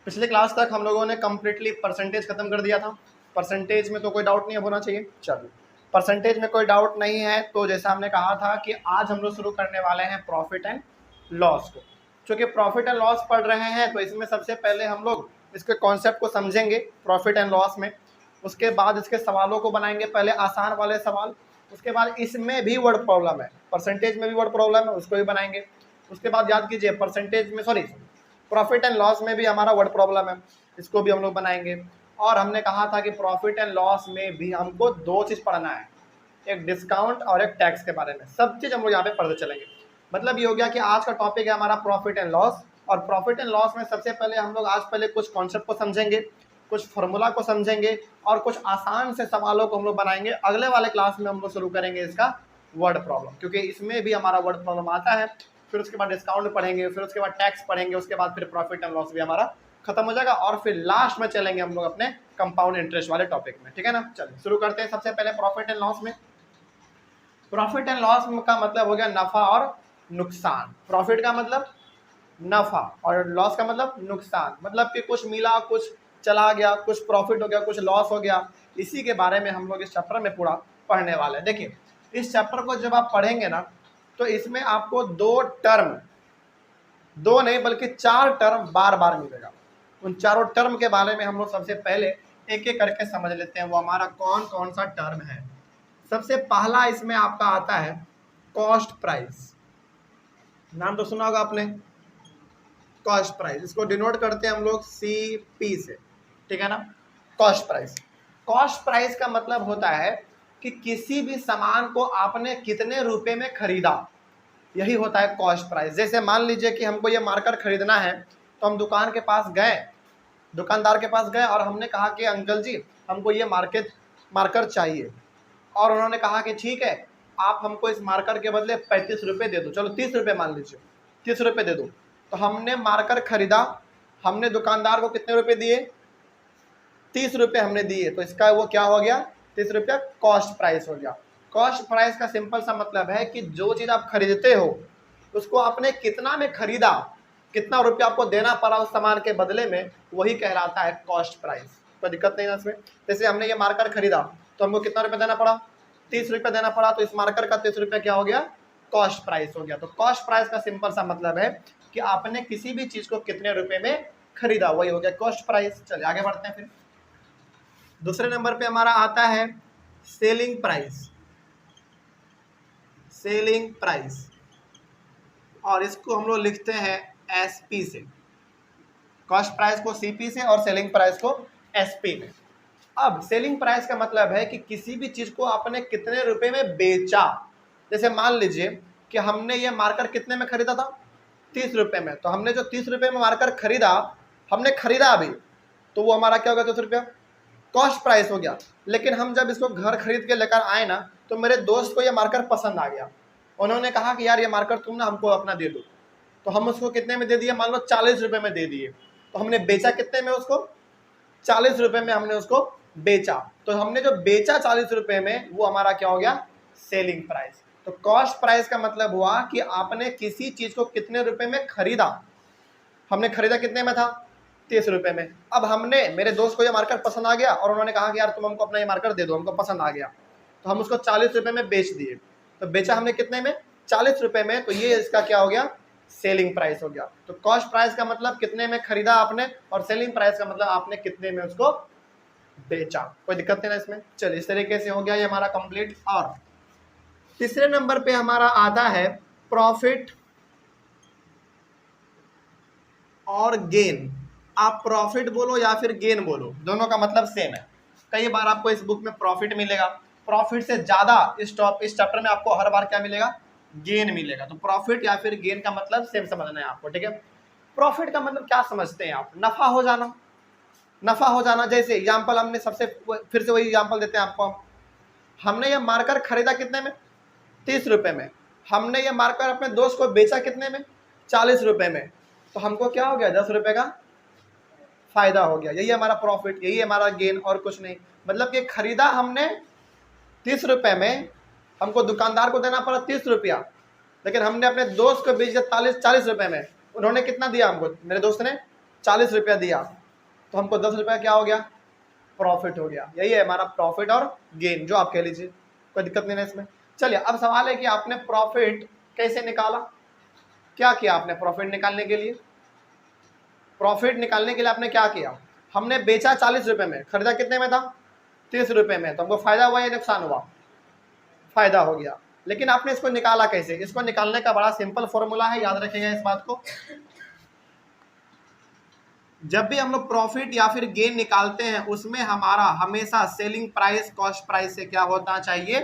पिछले क्लास तक हम लोगों ने कम्प्लीटली परसेंटेज खत्म कर दिया था। परसेंटेज में तो कोई डाउट नहीं होना चाहिए। चलो, परसेंटेज में कोई डाउट नहीं है तो जैसा हमने कहा था कि आज हम लोग शुरू करने वाले हैं प्रॉफिट एंड लॉस को। क्योंकि प्रॉफिट एंड लॉस पढ़ रहे हैं तो इसमें सबसे पहले हम लोग इसके कॉन्सेप्ट को समझेंगे प्रॉफिट एंड लॉस में। उसके बाद इसके सवालों को बनाएंगे, पहले आसान वाले सवाल। उसके बाद इसमें भी वर्ड प्रॉब्लम है, परसेंटेज में भी वर्ड प्रॉब्लम है, उसको भी बनाएंगे। उसके बाद याद कीजिए परसेंटेज में प्रॉफिट एंड लॉस में भी हमारा वर्ड प्रॉब्लम है, इसको भी हम लोग बनाएंगे। और हमने कहा था कि प्रॉफिट एंड लॉस में भी हमको दो चीज़ पढ़ना है, एक डिस्काउंट और एक टैक्स के बारे में। सब चीज़ हम लोग यहाँ पे पढ़ते चलेंगे। मतलब ये हो गया कि आज का टॉपिक है हमारा प्रॉफिट एंड लॉस। और प्रॉफिट एंड लॉस में सबसे पहले हम लोग आज पहले कुछ कॉन्सेप्ट को समझेंगे, कुछ फॉर्मूला को समझेंगे और कुछ आसान से सवालों को हम लोग बनाएंगे। अगले वाले क्लास में हम लोग शुरू करेंगे इसका वर्ड प्रॉब्लम, क्योंकि इसमें भी हमारा वर्ड प्रॉब्लम आता है। फिर उसके बाद डिस्काउंट पढ़ेंगे, फिर उसके बाद टैक्स पढ़ेंगे, उसके बाद फिर प्रॉफिट एंड लॉस भी हमारा खत्म हो जाएगा और फिर लास्ट में चलेंगे हम लोग अपने कंपाउंड इंटरेस्ट वाले टॉपिक में। ठीक है ना, चलिए शुरू करते हैं। सबसे पहले प्रॉफिट एंड लॉस में, प्रॉफिट एंड लॉस का मतलब हो गया नफा और नुकसान। प्रॉफिट का मतलब नफा और लॉस का मतलब नुकसान, मतलब कि कुछ मिला, कुछ चला गया, कुछ प्रॉफिट हो गया, कुछ लॉस हो गया। इसी के बारे में हम लोग इस चैप्टर में पूरा पढ़ने वाले हैं। देखिए, इस चैप्टर को जब आप पढ़ेंगे ना तो इसमें आपको दो टर्म, दो नहीं बल्कि चार टर्म बार बार मिलेगा। उन चारों टर्म के बारे में हम लोग सबसे पहले एक एक करके समझ लेते हैं वो हमारा कौन कौन सा टर्म है। सबसे पहला इसमें आपका आता है कॉस्ट प्राइस। नाम तो सुना होगा आपने, कॉस्ट प्राइस। इसको डिनोट करते हैं हम लोग CP से, ठीक है ना। कॉस्ट प्राइस, कॉस्ट प्राइस का मतलब होता है कि किसी भी सामान को आपने कितने रुपए में खरीदा, यही होता है कॉस्ट प्राइस। जैसे मान लीजिए कि हमको ये मार्कर खरीदना है तो हम दुकान के पास गए, दुकानदार के पास गए और हमने कहा कि अंकल जी हमको ये मार्कर चाहिए। और उन्होंने कहा कि ठीक है, आप हमको इस मार्कर के बदले 35 रुपये दे दो, चलो 30 रुपये मान लीजिए, 30 रुपये दे दो। तो हमने मार्कर खरीदा, हमने दुकानदार को कितने रुपए दिए, 30 रुपये हमने दिए। तो इसका वो क्या हो गया, 30 रुपया कॉस्ट प्राइस हो गया। कॉस्ट प्राइस का सिंपल सा मतलब है कि जो चीज़ आप खरीदते हो उसको आपने कितना में खरीदा, कितना रुपया आपको देना पड़ा उस सामान के बदले में, वही कहलाता है कॉस्ट प्राइस। कोई दिक्कत नहीं है इसमें। जैसे हमने ये मार्कर खरीदा तो हमको कितना रुपया देना पड़ा, 30 रुपया देना पड़ा। तो इस मार्कर का 30 रुपया क्या हो गया, कॉस्ट प्राइस हो गया। तो कॉस्ट प्राइस का सिंपल सा मतलब है कि आपने किसी भी चीज़ को कितने रुपए में खरीदा, वही हो गया कॉस्ट प्राइस। चलिए आगे बढ़ते हैं। फिर दूसरे नंबर पे हमारा आता है सेलिंग प्राइस। सेलिंग प्राइस, और इसको हम लोग लिखते हैं SP से। कॉस्ट प्राइस को CP से और सेलिंग प्राइस को SP में। अब सेलिंग प्राइस का मतलब है कि किसी भी चीज को आपने कितने रुपए में बेचा। जैसे मान लीजिए कि हमने ये मार्कर कितने में खरीदा था, 30 रुपये में। तो हमने जो 30 रुपये में मार्कर खरीदा, हमने खरीदा अभी, तो वो हमारा क्या हो गया, 30 रुपया कॉस्ट प्राइस हो गया। लेकिन हम जब इसको घर खरीद के लेकर आए ना तो मेरे दोस्त को ये मार्कर पसंद आ गया। उन्होंने कहा कि यार ये मार्कर तुम ना हमको अपना दे दो। तो हम उसको कितने में दे दिए, मान लो 40 रुपये में दे दिए। तो हमने बेचा कितने में उसको, 40 रुपये में हमने उसको बेचा। तो हमने जो बेचा 40 रुपये में, वो हमारा क्या हो गया, सेलिंग प्राइस। तो कॉस्ट प्राइस का मतलब हुआ कि आपने किसी चीज को कितने रुपए में खरीदा। हमने खरीदा कितने में था, 30 रुपये में। अब हमने, मेरे दोस्त को ये मार्कर पसंद आ गया और उन्होंने कहा कि यार तुम हमको अपना ये मार्कर दे दो, हमको पसंद आ गया। तो हम उसको 40 रुपये में बेच दिए। तो बेचा हमने कितने में, 40 रुपये में। तो ये इसका क्या हो गया, सेलिंग प्राइस हो गया। तो कॉस्ट प्राइस का मतलब कितने में खरीदा आपने, और सेलिंग प्राइस का मतलब आपने कितने में उसको बेचा। कोई दिक्कत नहीं ना इसमें। चलिए इस तरीके से हो गया ये हमारा कंप्लीट। और तीसरे नंबर पे हमारा आता है प्रॉफिट और गेन। आप प्रॉफिट बोलो या फिर गेन बोलो, दोनों का मतलब सेम है। कई बार आपको इस बुक में प्रॉफिट मिलेगा, प्रॉफिट से ज्यादा इस चैप्टर में आपको हर बार क्या मिलेगा, गेन मिलेगा। तो प्रॉफिट या फिर गेन का मतलब सेम समझना है आपको, ठीक है। प्रॉफिट का मतलब क्या समझते हैं आप, नफा हो जाना, नफा हो जाना। जैसे एग्जाम्पल हमने सबसे फिर से वही एग्जाम्पल देते हैं आपको। हमने ये मार्कर खरीदा कितने में, 30 रुपये में। हमने ये मार्कर अपने दोस्त को बेचा कितने में, 40 रुपये में। तो हमको क्या हो गया, 10 रुपये का फायदा हो गया। यही हमारा प्रॉफिट, यही हमारा गेन, और कुछ नहीं। मतलब कि खरीदा हमने 30 रुपये में, हमको दुकानदार को देना पड़ा 30 रुपया, लेकिन हमने अपने दोस्त को बेच दिया 40 रुपये में। उन्होंने कितना दिया हमको, मेरे दोस्त ने 40 रुपया दिया तो हमको 10 रुपया क्या हो गया, प्रॉफिट हो गया। यही है हमारा प्रॉफिट और गेन, जो आप कह लीजिए, कोई दिक्कत नहीं है इसमें। चलिए अब सवाल है कि आपने प्रॉफिट कैसे निकाला, क्या किया आपने प्रॉफिट निकालने के लिए। प्रॉफिट निकालने के लिए आपने क्या किया, हमने बेचा 40 रुपये में, खरीदा कितने में था, 30 रुपये में, तो हमको फायदा हुआ या नुकसान हुआ, फायदा हो गया। लेकिन आपने इसको निकाला कैसे, इसको निकालने का बड़ा सिंपल फॉर्मूला है, याद रखिएगा इस बात को। जब भी हम लोग प्रॉफिट या फिर गेन निकालते हैं उसमें हमारा हमेशा सेलिंग प्राइस कॉस्ट प्राइस से क्या होना चाहिए,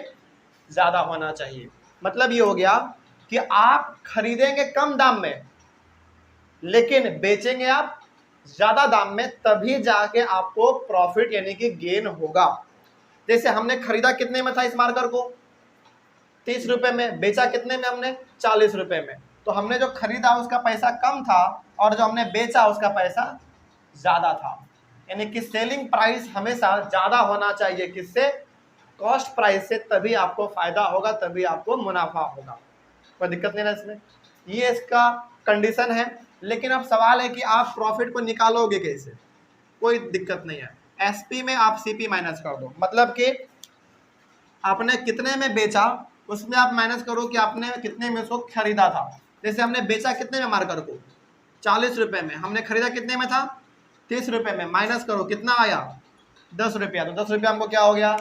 ज्यादा होना चाहिए। मतलब ये हो गया कि आप खरीदेंगे कम दाम में लेकिन बेचेंगे आप ज्यादा दाम में, तभी जाके आपको प्रॉफिट यानी कि गेन होगा। जैसे हमने खरीदा कितने में था इस मार्कर को, 30 रुपए में, बेचा कितने में हमने, 40 रुपए में। तो हमने जो खरीदा उसका पैसा कम था और जो हमने बेचा उसका पैसा ज्यादा था, यानी कि सेलिंग प्राइस हमेशा ज्यादा होना चाहिए किससे, कॉस्ट प्राइस से, तभी आपको फायदा होगा, तभी आपको मुनाफा होगा। कोई दिक्कत नहीं ना इसमें, ये इसका कंडीशन है। लेकिन अब सवाल है कि आप प्रॉफिट को निकालोगे कैसे, कोई दिक्कत नहीं है, एसपी में आप सीपी माइनस कर दो। मतलब कि आपने कितने में बेचा उसमें आप माइनस करो कि आपने कितने में उसको खरीदा था। जैसे हमने बेचा कितने में मार्कर को, 40 रुपए में, हमने खरीदा कितने में था, 30 रुपए में, माइनस करो कितना आया, 10 रुपया, तो 10 रुपया हमको क्या हो गया,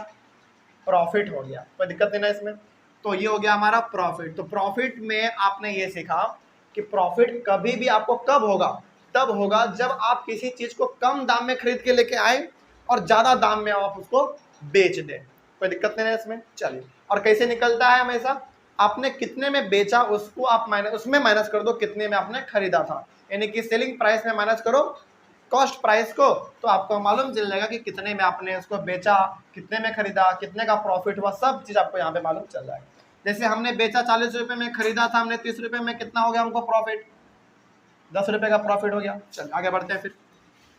प्रॉफिट हो गया। कोई दिक्कत नहीं ना इसमें। तो ये हो गया हमारा प्रॉफिट। तो प्रॉफिट में आपने ये सीखा कि प्रॉफिट कभी भी आपको कब होगा, तब होगा जब आप किसी चीज को कम दाम में खरीद के लेके आए और ज्यादा दाम में आप उसको बेच दें। कोई दिक्कत नहीं है इसमें। चलिए, और कैसे निकलता है, हमेशा आपने कितने में बेचा उसको आप माइनस, उसमें माइनस कर दो कितने में आपने खरीदा था, यानी कि सेलिंग प्राइस में माइनस करो कॉस्ट प्राइस को, तो आपको मालूम चल जाएगा कि कितने में आपने उसको बेचा, कितने में खरीदा, कितने का प्रॉफिट हुआ, सब चीज आपको यहाँ पे मालूम चल जाएगा। जैसे हमने बेचा 40 रुपए में, खरीदा था हमने 30 रुपए में, कितना हो गया हमको प्रॉफिट, 10 रुपए का प्रॉफिट हो गया। चल आगे बढ़ते हैं, फिर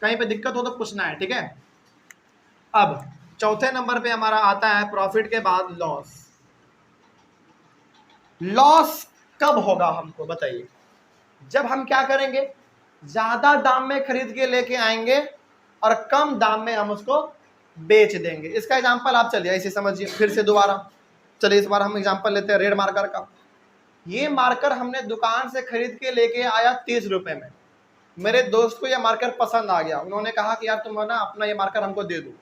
कहीं पे दिक्कत हो तो पूछना है, ठीक है। अब चौथे नंबर पे हमारा आता है प्रॉफिट के बाद लॉस। लॉस कब होगा हमको बताइए, जब हम क्या करेंगे, ज्यादा दाम में खरीद के लेके आएंगे और कम दाम में हम उसको बेच देंगे। इसका एग्जांपल आप चलिए ऐसे समझिए, फिर से दोबारा चलिए, इस बार हम एग्जांपल लेते हैं रेड मार्कर का। ये मार्कर हमने दुकान से खरीद के लेके आया 30 रुपए में, मेरे दोस्त को यह मार्कर पसंद आ गया, उन्होंने कहा कि यार तुम ना अपना ये मार्कर हमको दे दो।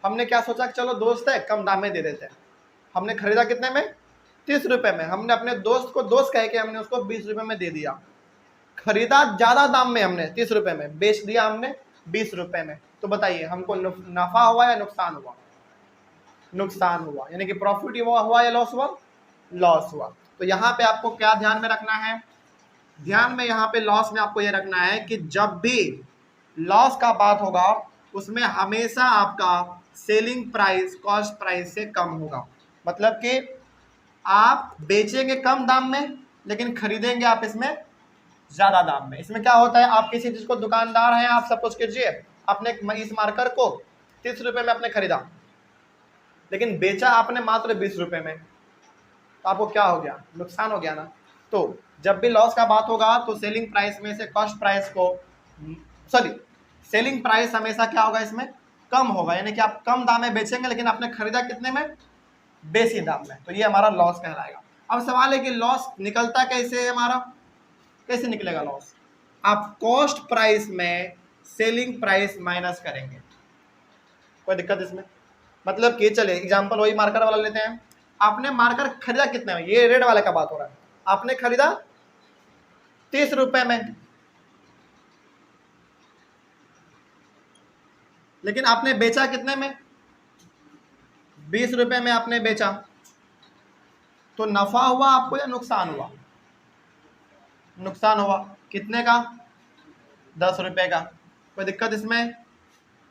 हमने क्या सोचा कि चलो दोस्त है कम दाम में दे देते हैं। हमने खरीदा कितने में, 30 रुपए में, हमने अपने दोस्त को दोस्त कह के हमने उसको 20 रुपए में दे दिया। खरीदा ज्यादा दाम में हमने 30 रुपए में, बेच दिया हमने 20 रुपए में। तो बताइए हमको नफा हुआ या नुकसान हुआ, नुकसान हुआ, यानी कि प्रॉफिट हुआ या लॉस हुआ, लॉस हुआ। तो यहाँ पे आपको क्या ध्यान में रखना है, ध्यान में यहाँ पे लॉस में आपको ये रखना है कि जब भी लॉस का बात होगा उसमें हमेशा आपका सेलिंग प्राइस कॉस्ट प्राइस से कम होगा। मतलब कि आप बेचेंगे कम दाम में लेकिन खरीदेंगे आप इसमें ज्यादा दाम में। इसमें क्या होता है, आप किसी चीज को, दुकानदार हैं आप, सपोज कीजिए आपने इस मार्कर को 30 रुपए में आपने खरीदा लेकिन बेचा आपने मात्र 20 रुपए में, तो आपको क्या हो गया, नुकसान हो गया ना। तो जब भी लॉस का बात होगा तो सेलिंग प्राइस में से कॉस्ट प्राइस को, सॉरी, सेलिंग प्राइस हमेशा क्या होगा इसमें, कम होगा, यानी कि आप कम दाम में बेचेंगे लेकिन आपने खरीदा कितने में, बेसी दाम में, तो ये हमारा लॉस कहलाएगा। अब सवाल है कि लॉस निकलता कैसे है हमारा, कैसे निकलेगा लॉस, आप कॉस्ट प्राइस में सेलिंग प्राइस माइनस करेंगे। कोई दिक्कत इसमें, मतलब कि चलिए एग्जांपल वही मार्कर वाला लेते हैं। आपने मार्कर खरीदा कितने में, ये रेड वाले का बात हो रहा है, आपने खरीदा 30 रुपए में लेकिन आपने बेचा कितने में, 20 रुपए में आपने बेचा, तो नफा हुआ आपको या नुकसान हुआ, नुकसान हुआ। कितने का, 10 रुपए का। कोई दिक्कत इसमें,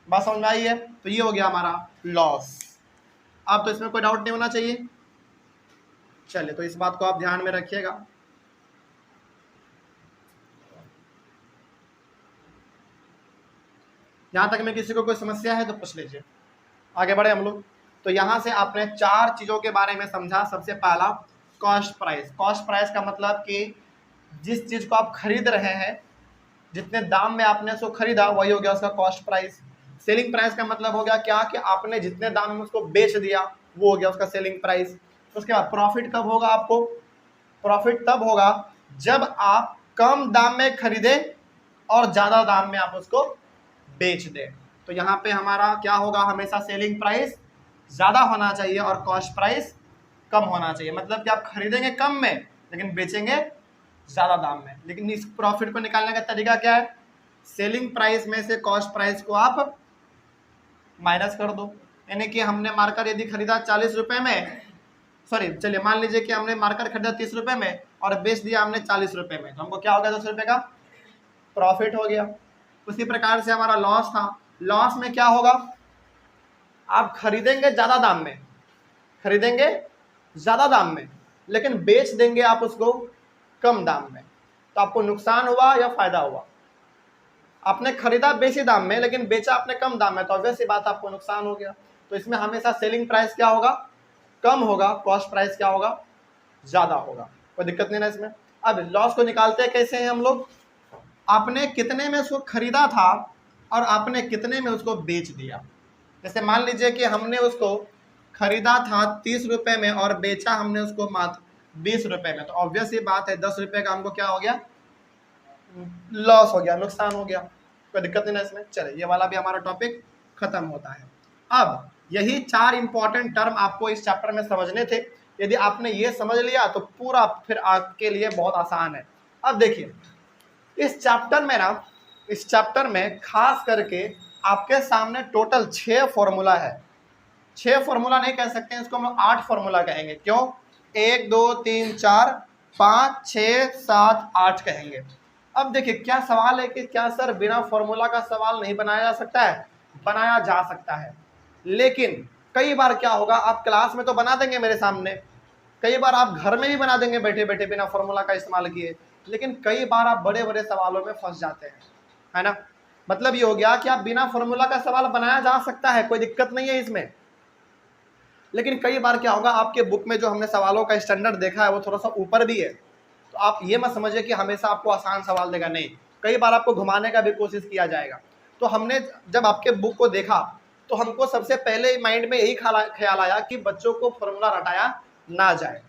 बात समझ में आई है। तो ये हो गया हमारा लॉस। अब तो इसमें कोई डाउट नहीं होना चाहिए। चलिए, तो इस बात को आप ध्यान में रखिएगा। यहां तक में किसी को कोई समस्या है तो पूछ लीजिए, आगे बढ़े हम लोग। तो यहां से आपने 4 चीजों के बारे में समझा। सबसे पहला कॉस्ट प्राइस। कॉस्ट प्राइस का मतलब कि जिस चीज को आप खरीद रहे हैं जितने दाम में आपने उसको खरीदा वही हो गया उसका कॉस्ट प्राइस। सेलिंग प्राइस का मतलब हो गया क्या कि आपने जितने दाम में उसको बेच दिया वो हो गया उसका सेलिंग प्राइस। उसके बाद प्रॉफिट कब होगा आपको, प्रॉफिट तब होगा जब आप कम दाम में खरीदे और ज्यादा दाम में आप उसको बेच दें। तो यहाँ पे हमारा क्या होगा, हमेशा सेलिंग प्राइस ज्यादा होना चाहिए और कॉस्ट प्राइस कम होना चाहिए। मतलब कि आप खरीदेंगे कम में लेकिन बेचेंगे ज्यादा दाम में। लेकिन इस प्रॉफिट को निकालने का तरीका क्या है, सेलिंग प्राइस में से कॉस्ट प्राइस को आप माइनस कर दो। यानी कि हमने मार्कर यदि खरीदा 40 रुपए में, सॉरी चलिए मान लीजिए कि हमने मार्कर खरीदा 30 रुपए में और बेच दिया हमने 40 रुपए में, तो हमको क्या हो गया 10 रुपए का प्रॉफिट हो गया। उसी प्रकार से हमारा लॉस था, लॉस में क्या होगा, आप खरीदेंगे ज्यादा दाम में, खरीदेंगे ज्यादा दाम में लेकिन बेच देंगे आप उसको कम दाम में, तो आपको नुकसान हुआ या फायदा हुआ। आपने खरीदा बेसी दाम में लेकिन बेचा आपने कम दाम में, तो ऑब्वियस सी बात आपको नुकसान हो गया। तो इसमें हमेशा सेलिंग प्राइस क्या होगा, कम होगा, कॉस्ट प्राइस क्या होगा, ज्यादा होगा। कोई दिक्कत नहीं ना इसमें। अब लॉस को निकालते हैं कैसे हैं हम लोग, आपने कितने में उसको खरीदा था और आपने कितने में उसको बेच दिया। जैसे मान लीजिए कि हमने उसको खरीदा था 30 रुपए में और बेचा हमने उसको मात्र 20 रुपए में, तो ऑब्वियस ही बात है 10 रुपए का हमको क्या हो गया, लॉस हो गया, नुकसान हो गया। कोई दिक्कत नहीं ना इसमें। चले ये वाला भी हमारा टॉपिक खत्म होता है। अब यही 4 इंपॉर्टेंट टर्म आपको इस चैप्टर में समझने थे। यदि आपने ये समझ लिया तो पूरा फिर आपके लिए बहुत आसान है। अब देखिए इस चैप्टर में ना, इस चैप्टर में खास करके आपके सामने टोटल 6 फॉर्मूला है। 6 फॉर्मूला नहीं कह सकते हैं, इसको हम लोग 8 फॉर्मूला कहेंगे। क्यों, 1 2 3 4 5 6 7 8 कहेंगे। अब देखिए क्या सवाल है कि क्या सर बिना फॉर्मूला का सवाल नहीं बनाया जा सकता है, बनाया जा सकता है। लेकिन कई बार क्या होगा, आप क्लास में तो बना देंगे मेरे सामने, कई बार आप घर में भी बना देंगे बैठे बैठे बिना फॉर्मूला का इस्तेमाल किए, लेकिन कई बार आप बड़े बड़े सवालों में फंस जाते हैं, है ना। मतलब ये हो गया कि आप बिना फॉर्मूला का सवाल बनाया जा सकता है, कोई दिक्कत नहीं है इसमें। लेकिन कई बार क्या होगा, आपके बुक में जो हमने सवालों का स्टैंडर्ड देखा है वो थोड़ा सा ऊपर भी है, तो आप ये मत समझिए कि हमेशा आपको आसान सवाल देगा, नहीं, कई बार आपको घुमाने का भी कोशिश किया जाएगा। तो हमने जब आपके बुक को देखा तो हमको सबसे पहले माइंड में यही ख्याल आया कि बच्चों को फॉर्मूला रटाया ना जाए।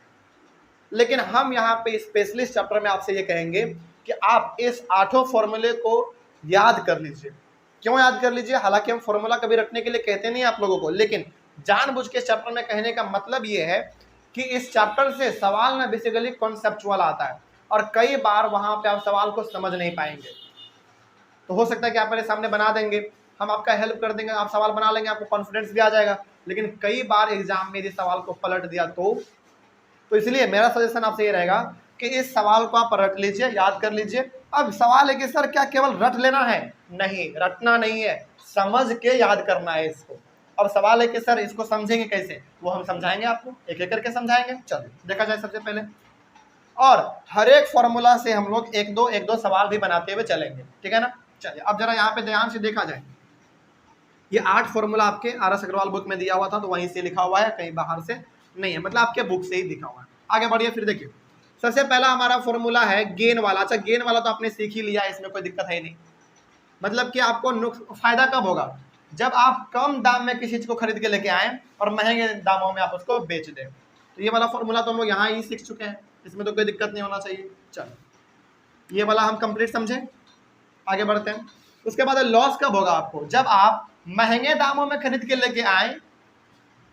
लेकिन हम यहाँ पे स्पेशलिस्ट चैप्टर में आपसे ये कहेंगे कि आप इस 8 फॉर्मूले को याद कर लीजिए। क्यों याद कर लीजिए, हालांकि हम फॉर्मूला कभी रटने के लिए कहते नहीं आप लोगों को, लेकिन जानबूझ के चैप्टर में कहने का मतलब ये है कि इस चैप्टर से सवाल में बेसिकली कॉन्सेप्चुअल आता है और कई बार वहां पे आप सवाल को समझ नहीं पाएंगे। तो हो सकता है कि आप मेरे सामने बना देंगे, हम आपका हेल्प कर देंगे, आप सवाल बना लेंगे, आपको कॉन्फिडेंस भी आ जाएगा, लेकिन कई बार एग्जाम में यदि सवाल को पलट दिया तो इसलिए मेरा सजेशन आपसे ये रहेगा कि इस सवाल को आप रट लीजिए, याद कर लीजिए। अब सवाल है कि सर क्या केवल रट लेना है, नहीं, रटना नहीं है, समझ के याद करना है इसको। अब सवाल है कि सर इसको समझेंगे कैसे, वो हम समझाएंगे आपको, एक एक करके समझाएंगे। चलिए देखा जाए सबसे पहले, और हर एक फॉर्मूला से हम लोग एक दो सवाल भी बनाते हुए चलेंगे, ठीक है ना। चलिए अब जरा यहाँ पे ध्यान से देखा जाए, ये 8 फॉर्मूला आपके RS अग्रवाल बुक में दिया हुआ था, तो वहीं से लिखा हुआ है, कहीं बाहर से नहीं है, मतलब आपके बुक से ही लिखा हुआ है। आगे बढ़िए, फिर देखिए सबसे पहला हमारा फॉर्मूला है गेन वाला। अच्छा गेन वाला तो आपने सीख ही लिया है, इसमें कोई दिक्कत है नहीं। मतलब कि आपको फायदा कब होगा, जब आप कम दाम में किसी चीज को खरीद के लेके आए और महंगे दामों में आप उसको बेच दें। तो ये वाला फॉर्मूला तो हम लोग यहाँ ही सीख चुके हैं, इसमें तो कोई दिक्कत नहीं होना चाहिए। चलो ये वाला हम कंप्लीट समझे, आगे बढ़ते हैं। उसके बाद लॉस कब होगा आपको, जब आप महंगे दामों में खरीद के लेके आए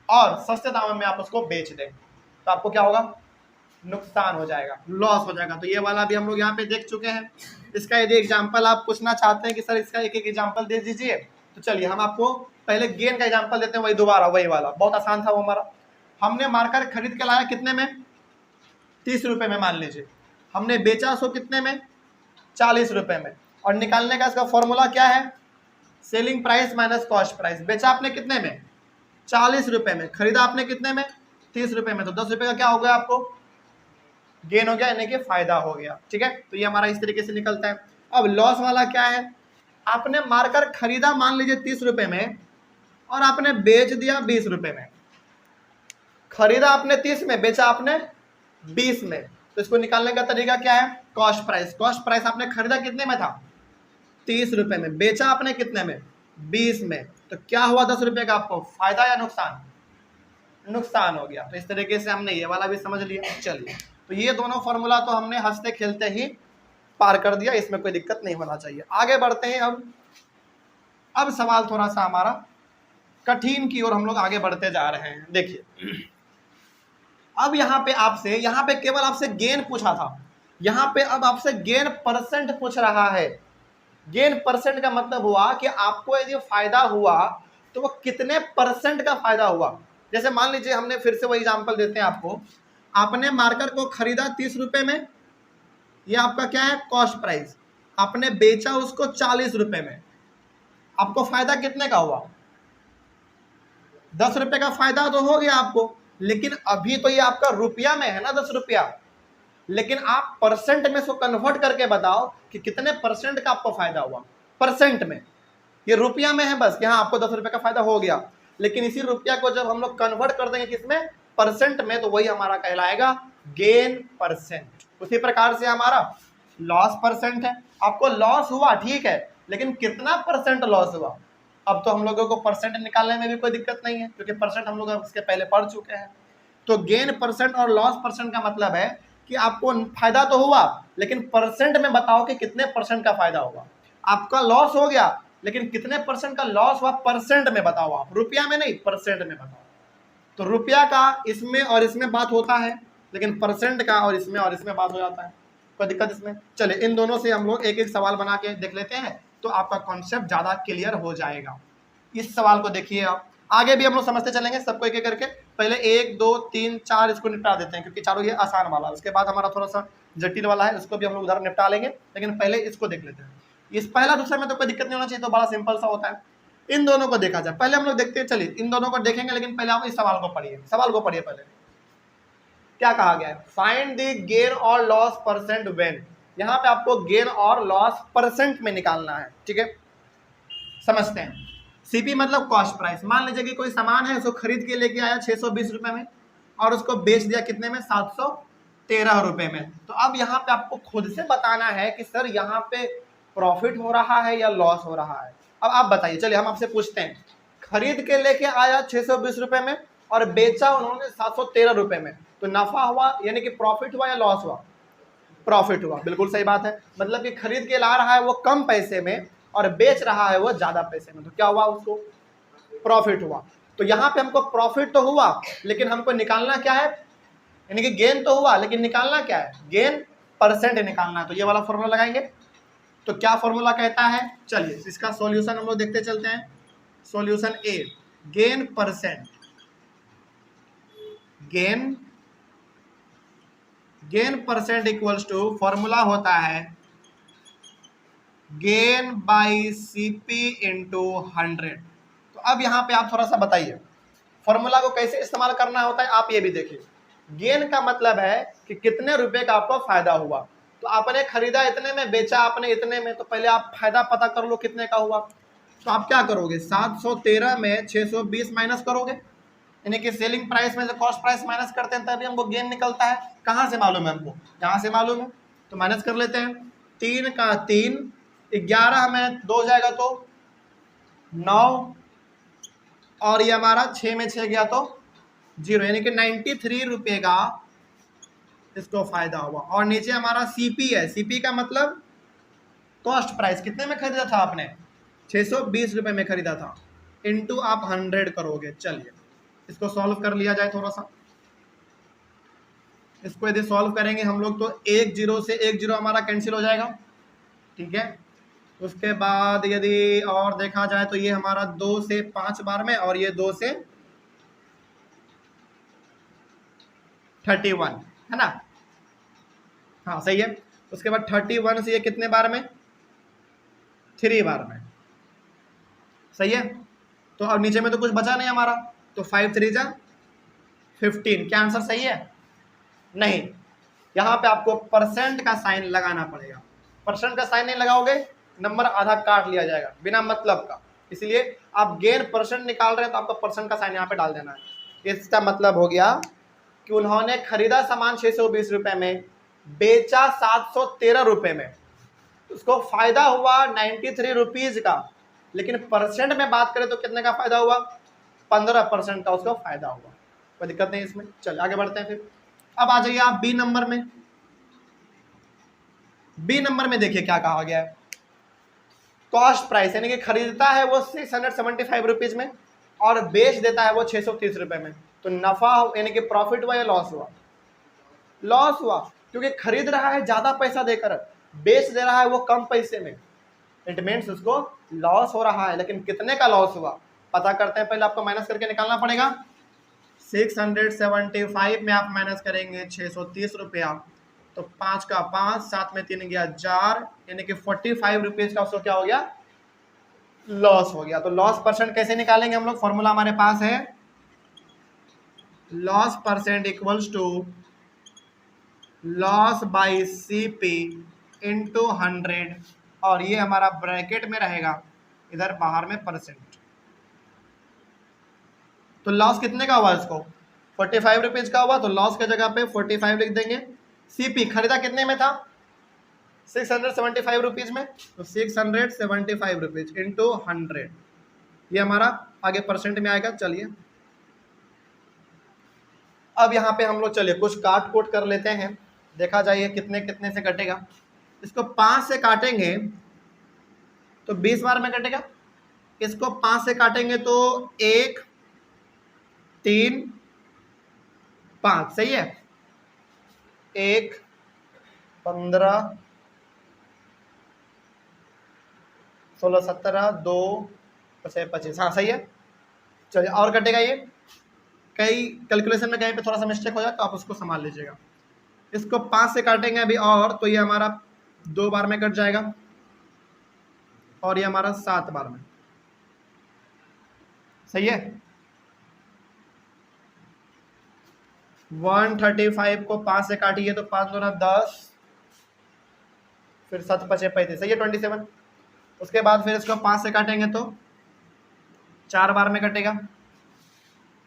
और सस्ते दामों में आप उसको बेच दें, तो आपको क्या होगा, नुकसान हो जाएगा, लॉस हो जाएगा। तो ये वाला भी हम लोग यहाँ पे देख चुके हैं। इसका यदि एग्जांपल आप पूछना चाहते हैं कि सर इसका एक एक एग्जांपल दे दीजिए, तो चलिए हम आपको पहले गेन का एग्जांपल देते हैं, वही दोबारा वही वाला, बहुत आसान था वो हमारा। हमने मार्कर खरीद के लाया कितने में, 30 रुपए में मान लीजिए, हमने बेचा उसको कितने में, 40 रुपए में, और निकालने का इसका फॉर्मूला क्या है, selling price minus cost price. बेचा आपने कितने में, 40 रुपए में, खरीदा आपने कितने में, 30 रुपए में, तो 10 रुपए का क्या हो गया, आपको गेन हो गया, यानी कि फायदा हो गया, ठीक है। तो ये हमारा इस तरीके से निकलता है। अब लॉस वाला क्या है, आपने मार्कर खरीदा मान लीजिए 30 रुपए में और आपने बेच दिया 20 रुपए में। खरीदा आपने 30 में, बेचा आपने 20 में, तो इसको निकालने का तरीका क्या है, कॉस्ट प्राइस। कॉस्ट प्राइस आपने खरीदा कितने में था, 30 रुपए में, बेचा आपने कितने में, 20 में, तो क्या हुआ 10 रुपए का आपको फायदा या नुकसान, नुकसान हो गया। तो इस तरीके से हमने ये वाला भी समझ लिया। चलिए, तो ये दोनों फॉर्मूला तो हमने हंसते खेलते ही पार कर दिया, इसमें कोई दिक्कत नहीं होना चाहिए। आगे बढ़ते हैं। अब सवाल थोड़ा सा हमारा कठिन की ओर हम लोग आगे बढ़ते जा रहे हैं। देखिए, अब यहाँ पे केवल आपसे गेन पूछा था, यहाँ पे अब आपसे गेन परसेंट पूछ रहा है। गेन परसेंट का मतलब हुआ कि आपको यदि फायदा हुआ तो वो कितने परसेंट का फायदा हुआ। जैसे मान लीजिए, हमने फिर से वही एग्जांपल देते हैं आपको, आपने मार्कर को खरीदा 30 रुपए में, ये आपका क्या है, कॉस्ट प्राइस, आपने बेचा उसको 40 रुपए में, आपको फायदा कितने का हुआ, 10 रुपए का फायदा तो हो गया आपको, लेकिन अभी तो ये आपका रुपया में है ना 10 रुपया, लेकिन आप परसेंट में इसको कन्वर्ट करके बताओ कि कितने परसेंट का आपको फायदा हुआ। परसेंट में, ये रुपया में है बस कि हाँ आपको 10 रुपए का फायदा हो गया, लेकिन इसी रुपया को जब हम लोग कन्वर्ट कर देंगे किसमें, परसेंट में, तो वही हमारा कहलाएगा गेन परसेंट। उसी प्रकार से हमारा लॉस परसेंट है, आपको लॉस हुआ ठीक है, लेकिन कितना परसेंट लॉस हुआ। अब तो हम लोगों को परसेंट निकालने में भी कोई दिक्कत नहीं है, क्योंकि परसेंट हम लोग इसके पहले पढ़ चुके हैं। तो गेन परसेंट और लॉस परसेंट का मतलब है कि आपको फायदा तो हुआ, लेकिन परसेंट में बताओ कि कितने परसेंट का फायदा हुआ। आपका लॉस हो गया, लेकिन कितने परसेंट का लॉस हुआ परसेंट में बताओ, आप रुपया में नहीं, परसेंट में बताओ। तो रुपया का इसमें और इसमें बात होता है, लेकिन परसेंट का और इसमें बात हो जाता है, कोई दिक्कत इसमें। चलिए, इन दोनों से हम लोग एक एक सवाल बना के देख लेते हैं, तो आपका कॉन्सेप्ट ज्यादा क्लियर हो जाएगा। इस सवाल को देखिए आप, आगे भी हम लोग समझते चलेंगे सबको एक एक करके। पहले 1 2 3 4 इसको निपटा देते हैं, क्योंकि चारों ये आसान वाला, उसके बाद हमारा थोड़ा सा जटिल वाला है, उसको भी हम लोग उधर निपटा लेंगे, लेकिन पहले इसको देख लेते हैं। इस पहला दूसरा में तो कोई दिक्कत नहीं होना चाहिए, तो बड़ा सिंपल सा होता है। इन दोनों को देखा जाए, पहले हम लोग देखते हैं, चलिए इन दोनों को देखेंगे, लेकिन पहले आप इस सवाल को पढ़िए। सवाल को पढ़िए पहले, क्या कहा गया है, फाइंड द गेन और लॉस परसेंट व्हेन। यहाँ पे आपको गेन और लॉस परसेंट में निकालना है, ठीक है। समझते हैं। सीपी मतलब कॉस्ट प्राइस। मान लीजिए कि कोई सामान है, उसको खरीद के लेके आया 620 रुपए में और उसको बेच दिया कितने में, 713 रुपए में। तो अब यहाँ पे आपको खुद से बताना है कि सर यहाँ पे प्रॉफिट हो रहा है या लॉस हो रहा है। अब आप बताइए, चलिए हम आपसे पूछते हैं, खरीद के लेके आया 620 रुपए में और बेचा उन्होंने 713 रुपए में, तो नफा हुआ यानी कि प्रॉफिट हुआ या लॉस हुआ, प्रॉफिट हुआ। बिल्कुल सही बात है, मतलब कि खरीद के ला रहा है वो कम पैसे में और बेच रहा है वो ज्यादा पैसे में, तो क्या हुआ, उसको प्रॉफिट हुआ। तो यहाँ पे हमको प्रॉफिट तो हुआ, लेकिन हमको निकालना क्या है, यानी कि गेन तो हुआ, लेकिन निकालना क्या है, गेन परसेंट निकालना है। तो ये वाला फॉर्मूला लगाएंगे, तो क्या फॉर्मूला कहता है, चलिए इसका सॉल्यूशन हम लोग देखते चलते हैं। Solution A, gain percent, gain percent equals to, formula होता है गेन बाई सीपी इंटू 100। तो अब यहाँ पे आप थोड़ा सा बताइए फॉर्मूला को कैसे इस्तेमाल करना होता है, आप ये भी देखिए। गेन का मतलब है कि कितने रुपए का आपको फायदा हुआ। तो आपने खरीदा इतने में, बेचा आपने इतने में, तो पहले आप फायदा पता कर लो कितने का हुआ। तो आप क्या करोगे, 713 में 620 माइनस करोगे, यानी कि सेलिंग प्राइस में से कॉस्ट प्राइस माइनस करते हैं, तभी हमको गेन निकलता है। कहाँ से मालूम है हमको, यहाँ से मालूम है, तो माइनस कर लेते हैं। 3 का 3, 11 में 2 जाएगा तो 9, और ये हमारा 6 में 6 गया तो 0, यानी कि 93 रुपये का इसको फायदा हुआ। और नीचे हमारा सीपी है, सीपी का मतलब कॉस्ट प्राइस, कितने में खरीदा था आपने, 620 रुपये में खरीदा था, इनटू आप 100 करोगे। चलिए इसको सॉल्व कर लिया जाए थोड़ा सा। इसको यदि सॉल्व करेंगे हम लोग तो 1 0 से 1 0 हमारा कैंसिल हो जाएगा, ठीक है। उसके बाद यदि और देखा जाए तो ये हमारा 2 से 5 बार में, और ये 2 से 31 है ना, हाँ सही है। उसके बाद 31 से ये कितने बार में, 3 बार में, सही है। तो अब नीचे में तो कुछ बचा नहीं हमारा, तो 5 3 जा 15, क्या आंसर सही है, नहीं। यहाँ पे आपको परसेंट का साइन लगाना पड़ेगा, परसेंट का साइन नहीं लगाओगे नंबर आधा काट लिया जाएगा बिना मतलब का। इसलिए आप गेन परसेंट निकाल रहे हैं तो आपको परसेंट का साइन यहाँ पे डाल देना है। इसका मतलब हो गया कि उन्होंने खरीदा सामान 620 रुपए में, बेचा 713 रुपए में, उसको फायदा हुआ 93 रुपीज का, लेकिन परसेंट में बात करें तो कितने का फायदा हुआ, 15% का उसको फायदा हुआ। कोई दिक्कत नहीं इसमें। चलिए आगे बढ़ते हैं फिर। अब आ जाइए आप बी नंबर में। बी नंबर में देखिए क्या कहा गया है, कॉस्ट प्राइस यानी कि खरीदता है वो 675 रुपीज में और बेच देता है वो 630 रुपए में। तो नफा यानी कि प्रॉफिट हुआ या लॉस हुआ, लॉस हुआ, क्योंकि खरीद रहा है ज्यादा पैसा देकर, बेच दे रहा है वो कम पैसे में। इट मीन्स उसको लॉस हो रहा है, लेकिन कितने का लॉस हुआ पता करते हैं। पहले आपको माइनस करके निकालना पड़ेगा। 675 में आप माइनस करेंगे 630 रुपया, तो 5 का 5, 7 में 3 गया 4, यानी कि 45 रुपीज का उसको क्या हो गया, लॉस हो गया। तो लॉस परसेंट कैसे निकालेंगे हम लोग, फॉर्मूला हमारे पास है loss percent equals to loss by CP into 100, और ये हमारा ब्रैकेट में रहेगा, इधर बाहर में परसेंट। तो लॉस कितने का हुआ, इसको 45 रुपीज का हुआ, तो लॉस के जगह पे 45 लिख देंगे। CP खरीदा कितने में था, 675 रुपीज में, तो 675 रुपीज इंटू 100, ये हमारा आगे परसेंट में आएगा। चलिए अब यहाँ पे हम लोग चलिए कुछ काट कोट कर लेते हैं, देखा जाइए कितने कितने से कटेगा। इसको 5 से काटेंगे तो 20 बार में कटेगा, इसको 5 से काटेंगे तो 1 3 5, सही है, 1 15 16 17 2 25, हाँ सही है। चलिए और कटेगा ये, कई कैलकुलेशन में कहीं पे थोड़ा सा मिस्टेक हो जाए तो आप उसको संभाल लीजिएगा। इसको 5 से काटेंगे अभी और, तो ये हमारा 2 बार में कट जाएगा और ये हमारा 7 बार में, सही है। 135 को 5 से काटिए तो 5 दूना 10, फिर 7 5 35, सही है 27। उसके बाद फिर इसको 5 से काटेंगे तो 4 बार में कटेगा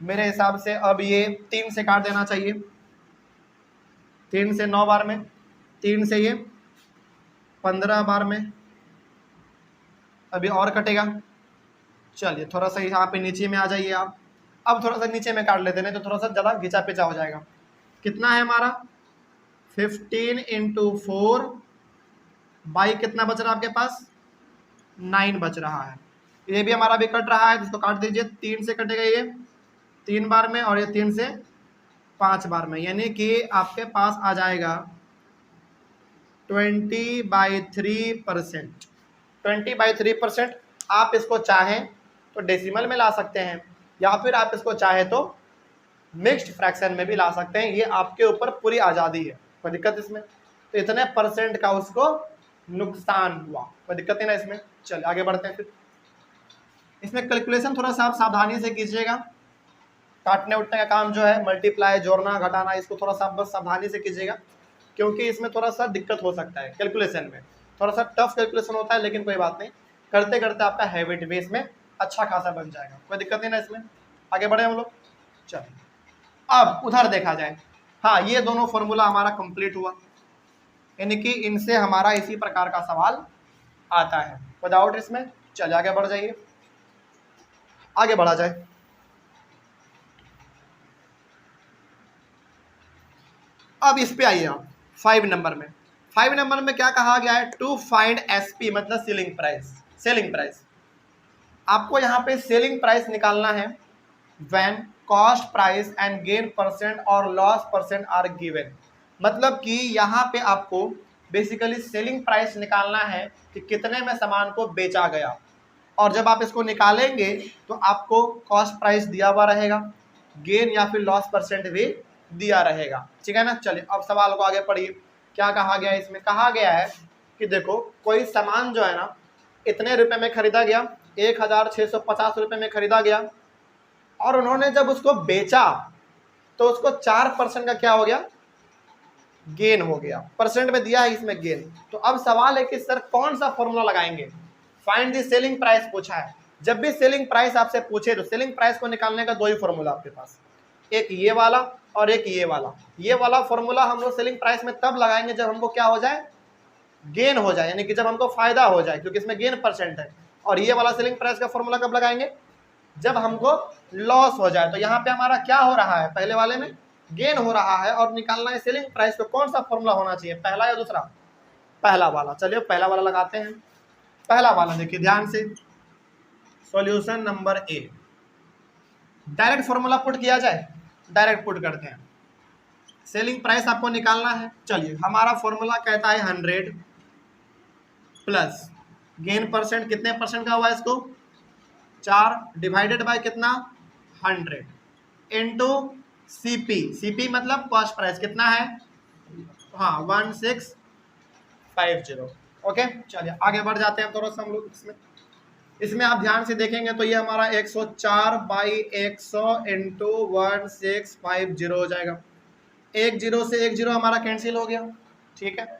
मेरे हिसाब से। अब ये 3 से काट देना चाहिए, 3 से 9 बार में, 3 से ये 15 बार में, अभी और कटेगा। चलिए थोड़ा सा यहाँ पे नीचे में आ जाइए आप, अब थोड़ा सा नीचे में काट लेते हैं तो थोड़ा सा ज़्यादा घिंचा पिचा हो जाएगा। कितना है हमारा 15 इंटू 4 बाई कितना बच रहा है आपके पास, 9 बच रहा है। ये भी हमारा भी कट रहा है, जिसको काट दीजिए। 3 से कटेगा ये 3 बार में, और ये 3 से 5 बार में, यानी कि आपके पास आ जाएगा 20/3%। 20/3%। आप इसको चाहें तो डेसिमल में ला सकते हैं, या फिर आप इसको चाहे तो मिक्स्ड फ्रैक्शन में भी ला सकते हैं, ये आपके ऊपर पूरी आज़ादी है, कोई दिक्कत इसमें। तो इतने परसेंट का उसको नुकसान हुआ, कोई दिक्कत नहीं ना इसमें। चलिए आगे बढ़ते हैं फिर। इसमें कैलकुलेशन थोड़ा सा आप सावधानी से कीजिएगा, काटने उठने का काम जो है, मल्टीप्लाई जोड़ना घटाना, इसको थोड़ा सा बस सावधानी से कीजिएगा, क्योंकि इसमें थोड़ा सा दिक्कत हो सकता है। कैलकुलेशन में थोड़ा सा टफ कैलकुलेशन होता है, लेकिन कोई बात नहीं, करते करते आपका हैबिट बेस में अच्छा खासा बन जाएगा, कोई दिक्कत नहीं ना इसमें। आगे बढ़े हम लोग। चलिए अब उधर देखा जाए, हाँ ये दोनों फॉर्मूला हमारा कंप्लीट हुआ, यानी कि इनसे हमारा इसी प्रकार का सवाल आता है, विदाउट इसमें। चलिए आगे बढ़ जाइए, आगे बढ़ा जाए। अब इस पे आइए आप 5 नंबर में। 5 नंबर में क्या कहा गया है, टू फाइंड SP मतलब सेलिंग प्राइस। सेलिंग प्राइस, आपको यहाँ पे सेलिंग प्राइस निकालना है when cost price and gain percent और लॉस परसेंट आर गिवन। मतलब कि यहाँ पे आपको बेसिकली सेलिंग प्राइस निकालना है कि कितने में सामान को बेचा गया, और जब आप इसको निकालेंगे तो आपको कॉस्ट प्राइस दिया हुआ रहेगा, गेन या फिर लॉस परसेंट भी दिया रहेगा, ठीक है ना। चलिए अब सवाल को आगे पढ़िए, क्या कहा गया है इसमें। कहा गया है कि देखो कोई सामान जो है ना इतने रुपए में खरीदा गया, 1650 रुपये में खरीदा गया, और उन्होंने जब उसको बेचा तो उसको 4% का क्या हो गया, गेन हो गया। परसेंट में दिया है इसमें गेन। तो अब सवाल है कि सर कौन सा फॉर्मूला लगाएंगे, फाइंड दी सेलिंग प्राइस पूछा है। जब भी सेलिंग प्राइस आपसे पूछे तो सेलिंग प्राइस को निकालने का 2 ही फॉर्मूला आपके पास, एक ये वाला और एक ये वाला। ये वाला फॉर्मूला हम लोग सेलिंग प्राइस में तब लगाएंगे जब हमको क्या हो जाए, गेन हो जाए, यानी कि जब हमको फायदा हो जाए, क्योंकि इसमें गेन परसेंट है। और ये वाला सेलिंग प्राइस का फॉर्मूला कब लगाएंगे, जब हमको लॉस हो जाए। तो यहाँ पे हमारा क्या हो रहा है, पहले वाले में गेन हो रहा है और निकालना है सेलिंग प्राइस, तो कौन सा फॉर्मूला होना चाहिए, पहला या दूसरा, पहला वाला। चलिए पहला वाला लगाते हैं। पहला वाला देखिए ध्यान से, solution number A, direct formula put किया जाए, डायरेक्ट पुट करते हैं। सेलिंग प्राइस आपको निकालना है। चलिए हमारा फॉर्मूला कहता है 100 प्लस गेन परसेंट, कितने परसेंट का हुआ इसको 4, डिवाइडेड बाय कितना 100 इनटू सीपी, सीपी मतलब कॉस्ट प्राइस कितना है, हाँ 1650। ओके चलिए आगे बढ़ जाते हैं थोड़ा सा हम लोग इसमें आप ध्यान से देखेंगे तो ये हमारा 104 बाई 100 इंटू 1650 हो जाएगा। एक जीरो से एक जीरो हमारा कैंसिल हो गया, ठीक है।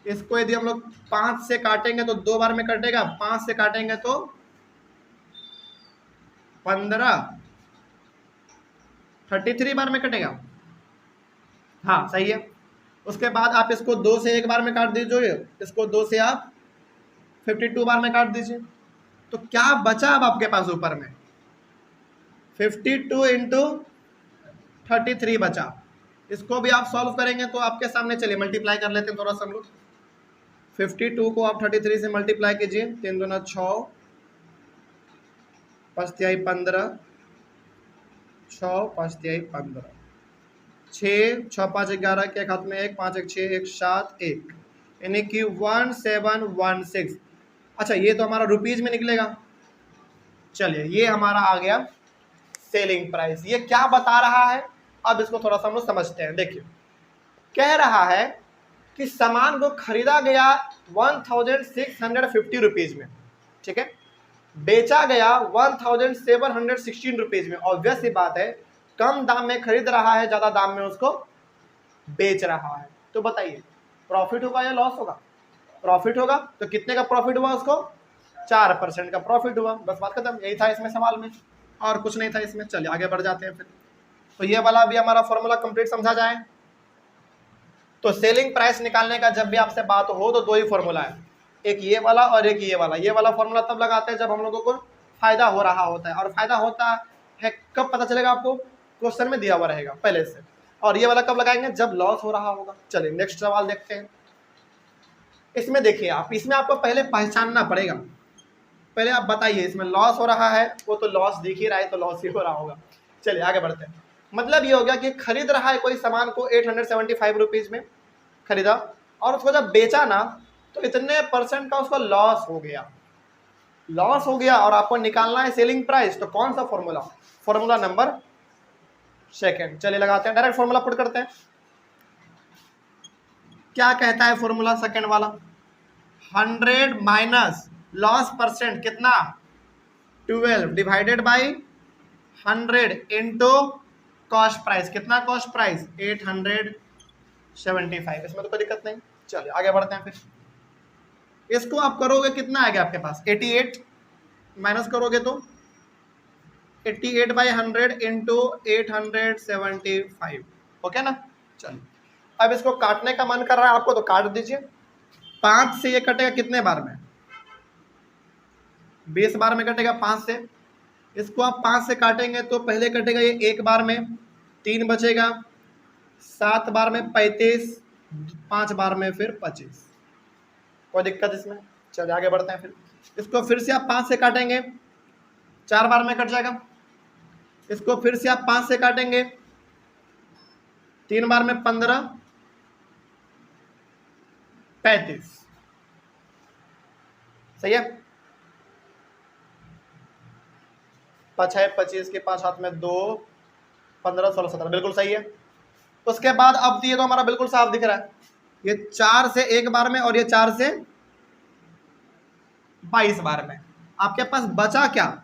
इसको यदि हम लोग 5 से काटेंगे तो 2 बार में कटेगा, 5 से काटेंगे तो 15, 33 बार में कटेगा, हाँ सही है। उसके बाद आप इसको 2 से एक बार में काट दीजिए, इसको 2 से आप 52 बार में काट दीजिए। तो क्या बचा अब आपके पास ऊपर में 52 इंटू 33 बचा। इसको भी आप सॉल्व करेंगे तो आपके सामने, चलिए मल्टीप्लाई कर लेते हैं थोड़ा सा हम लोग। 52 को आप 33 से मल्टीप्लाई कीजिए, 3 दूना 6, 5 तिहाई 15, 6 5 तिहाई 15, 6 6 5 11 के एक हाथ में 1, 5 1 6 1 7 1, यानी कि 1716। अच्छा ये तो हमारा रुपीज में निकलेगा। चलिए ये हमारा आ गया सेलिंग प्राइस। ये क्या बता रहा है, अब इसको थोड़ा सा हम लोग समझते हैं। देखिए कह रहा है कि सामान को खरीदा गया 1650 रुपीज में, ठीक है, बेचा गया 1716 रुपीज में। ऑब्वियस सी बात है, कम दाम में खरीद रहा है, ज्यादा दाम में उसको बेच रहा है। तो बताइए प्रॉफिट होगा या लॉस होगा, प्रॉफिट होगा। तो कितने का प्रॉफिट हुआ उसको, 4% का प्रॉफिट हुआ, बस बात खत्म। यही था इसमें सवाल में, और कुछ नहीं था इसमें। चलिए आगे बढ़ जाते हैं फिर। तो ये वाला भी हमारा फॉर्मूला कंप्लीट समझा जाए। तो सेलिंग प्राइस निकालने का जब भी आपसे बात हो तो 2 ही फॉर्मूला है, एक ये वाला और एक ये वाला। ये वाला फॉर्मूला तब लगाते हैं जब हम लोगों को फायदा हो रहा होता है, और फायदा होता है कब पता चलेगा आपको, क्वेश्चन में दिया हुआ रहेगा पहले से। और ये वाला कब लगाएंगे, जब लॉस हो रहा होगा। चलिए नेक्स्ट सवाल देखते हैं। इसमें देखिए आप, इसमें आपको पहले पहचानना पड़ेगा। पहले आप बताइए इसमें लॉस हो रहा है, वो तो लॉस दिख ही रहा है, तो लॉस ही हो रहा होगा। चलिए आगे बढ़ते हैं। मतलब ये हो गया कि खरीद रहा है कोई सामान को 875 रुपीज में खरीदा, और उसको जब बेचा ना तो इतने परसेंट का उसका लॉस हो गया, लॉस हो गया। और आपको निकालना है सेलिंग प्राइस, तो कौन सा फॉर्मूला, फॉर्मूला नंबर सेकंड। चलिए लगाते हैं, डायरेक्ट फॉर्मूला पुट करते हैं। क्या कहता है फॉर्मूला सेकंड वाला, 100 माइनस लॉस परसेंट कितना 12 divided by 100 into cost price, कितना कॉस्ट प्राइस 875। इसमें तो कोई दिक्कत नहीं। चलिए आगे बढ़ते हैं फिर। इसको आप करोगे कितना आएगा आपके पास, 88 माइनस करोगे तो 88 बाई 100 इंटू 875, ओके ना। चलिए अब इसको काटने का मन कर रहा है आपको तो काट दीजिए। 5 से ये कटेगा कितने बार में, 20 बार में कटेगा 5 से। इसको आप 5 से काटेंगे तो पहले कटेगा ये 1 बार में, 3 बचेगा, 7 बार में 35, 5 बार में फिर 25। कोई दिक्कत इसमें। चलिए आगे बढ़ते हैं फिर। इसको फिर से आप 5 से काटेंगे, 4 बार में कट जाएगा। इसको फिर से आप 5 से काटेंगे, 3 बार में 15, 35, सही है। 5 है 25 के 5 हाथ में 2, 15 16 17, बिल्कुल सही है। उसके बाद अब ये तो हमारा बिल्कुल साफ दिख रहा है, ये 4 से 1 बार में और ये 4 से 22 बार में। आपके पास बचा क्या,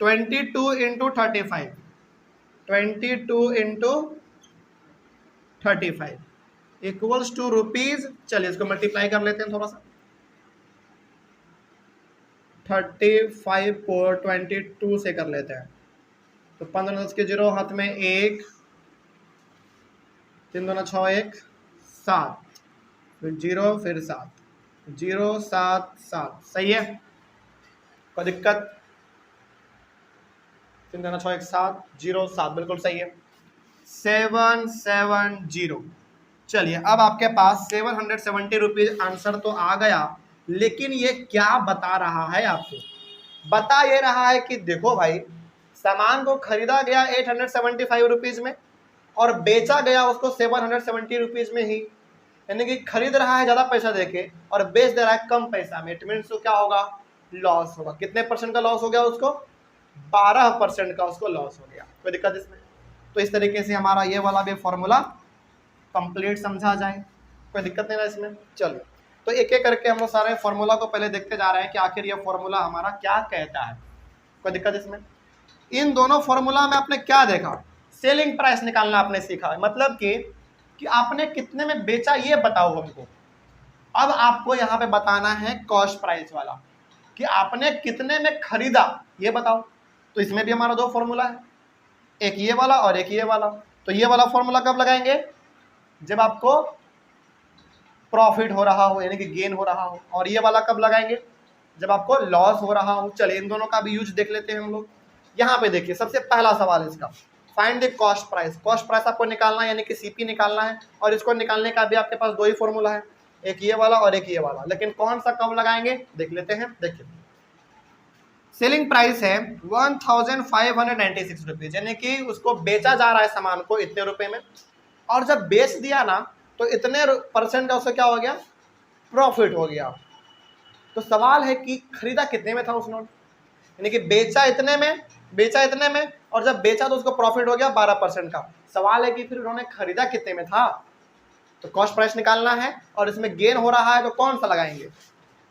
22 into 35, 22 into 35 equals to rupees. चलिए इसको मल्टीप्लाई कर लेते हैं थोड़ा सा। 35 को 22 से कर लेते हैं तो 15 10 के 0 हाथ में 1, 3 दूना 6 1 7, फिर 0 फिर 7, 077 सही है, कोई दिक्कत? 3-6-1-7-0-7 बिल्कुल सही है। 770। चलिए अब आपके पास 770 रुपीज आंसर तो आ गया, लेकिन ये क्या बता रहा है आपको? बता ये रहा है कि देखो भाई, सामान को खरीदा गया 875 रुपीज में और बेचा गया उसको 770 रुपीज में ही, यानी कि खरीद रहा है ज्यादा पैसा देके और बेच दे रहा है कम पैसा में। इट मीन्स तो क्या होगा? लॉस होगा। कितने परसेंट का लॉस हो गया उसको? 12% का उसको लॉस हो गया। कोई दिक्कत इसमें? तो इस तरीके से हमारा ये वाला भी फॉर्मूला कंप्लीट समझा जाए, कोई दिक्कत नहीं ना इसमें। चलिए तो एक एक करके हम लोग सारे फॉर्मूला को पहले देखते जा रहे हैं कि आखिर ये फॉर्मूला हमारा क्या कहता है। कोई दिक्कत इसमें? इन दोनों फॉर्मूला में आपने क्या देखा? सेलिंग प्राइस निकालना आपने सीखा, मतलब कि आपने कितने में बेचा ये बताओ हमको। अब आपको यहाँ पे बताना है कॉस्ट प्राइस वाला, कि आपने कितने में खरीदा ये बताओ। तो इसमें भी हमारा दो फॉर्मूला है, एक ये वाला और एक ये वाला। तो ये वाला फॉर्मूला कब लगाएंगे? जब आपको प्रॉफिट हो रहा हो, यानी कि गेन हो रहा हो। और ये वाला कब लगाएंगे? जब आपको लॉस हो रहा हो। चलिए इन दोनों का भी यूज देख लेते हैं हम लोग। यहाँ पे देखिए सबसे पहला सवाल इसका, find the cost price. Cost price आपको निकालना है, यानी कि सीपी निकालना है, और इसको निकालने का भी आपके पास दो ही फॉर्मूला है, एक ये वाला और एक ये वाला। लेकिन कौन सा कब लगाएंगे देख लेते हैं। देखिए सेलिंग प्राइस है 1596 रुपीज, यानी कि उसको बेचा जा रहा है सामान को इतने रुपए में, और जब बेच दिया ना तो इतने परसेंट का उसका क्या हो गया? प्रॉफिट हो गया। तो सवाल है कि खरीदा कितने में था उस नोट, यानी कि बेचा इतने में, और जब बेचा तो उसको प्रॉफिट हो गया 12% का। सवाल है कि फिर उन्होंने खरीदा कितने में था? तो कॉस्ट प्राइस निकालना है और इसमें गेन हो रहा है, तो कौन सा लगाएंगे?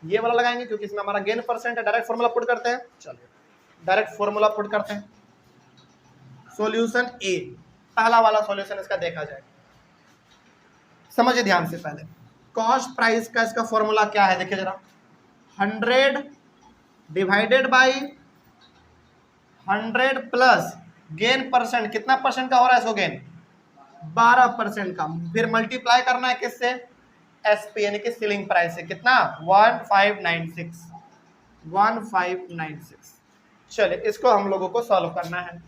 ये वाला लगाएंगे, क्योंकि इसमें हमारा गेन परसेंट है। डायरेक्ट फॉर्मूला पुट करते हैं। चलिए डायरेक्ट फॉर्मूला पुट करते हैं। सॉल्यूशन ए, पहला वाला सॉल्यूशन इसका देखा जाए, समझिए ध्यान से। पहले कॉस्ट प्राइस का इसका फॉर्मूला क्या है देखिए जरा। 100 divided by 100 plus gain percent, कितना परसेंट का हो रहा है इसको गेन? 12% का। फिर मल्टीप्लाई करना है किससे? एसपी, यानी कि सेलिंग प्राइस से। कितना? 1596। चलिए इसको हम लोगों को सॉल्व करना है।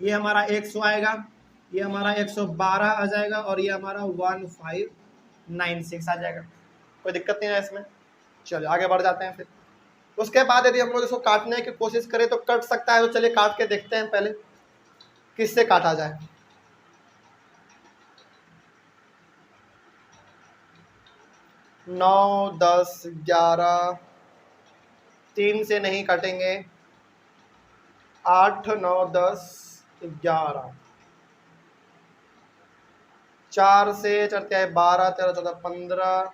ये हमारा 100 आएगा, ये हमारा 112 आ जाएगा, और ये हमारा 1596 आ जाएगा। कोई दिक्कत नहीं है इसमें। चलिए आगे बढ़ जाते हैं। फिर उसके बाद यदि हम लोग इसको काटने की कोशिश करें तो कट सकता है। तो चलिए काट के देखते हैं पहले किससे काटा जाए। 9, 10, 11, 3 से नहीं काटेंगे, 8, 9, 10, 11, 4 से चढ़ते हैं 12, 13, 14, 15,